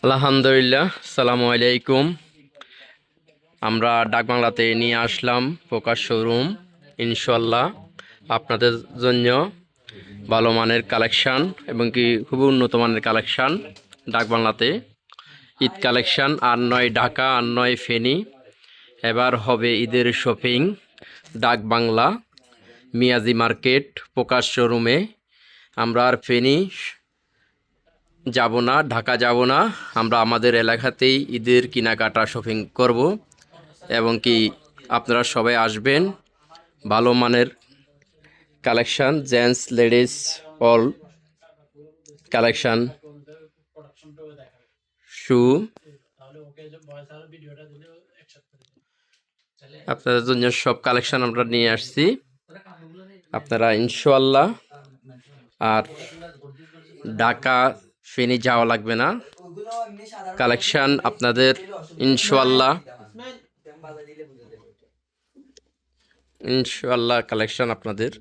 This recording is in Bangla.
আলহামদুলিল্লাহ, সালামু আলাইকুম। আমরা ডাকবাংলাতে নিয়ে আসলাম প্রকাশ শোরুম। ইনশাল্লাহ আপনাদের জন্য ভালো মানের কালেকশান এবং কি খুবই উন্নত মানের কালেকশান ডাকবাংলাতে। ঈদ কালেকশান আর নয় ঢাকা আর নয় ফেনী। এবার হবে ঈদের শপিং ডাকবাংলা মিয়াজি মার্কেট প্রকাশ শোরুমে। আমরা আর ফেনী যাব না, ঢাকা যাব না, আমরা আমাদের এলাকাতেই ঈদের কেনাকাটা শপিং করব এবং কি আপনারা সবাই আসবেন। ভালো মানের collection, gents ladies all collection, shoe আপনাদের জন্য সব কালেকশান আমরা নিয়ে আসছি। আপনারা ইনশাআল্লাহ আর ঢাকা ফেনী যাওয়া লাগবে না। কালেকশান আপনাদের ইনশাআল্লাহ ইনশাআল্লাহ কালেকশান আপনাদের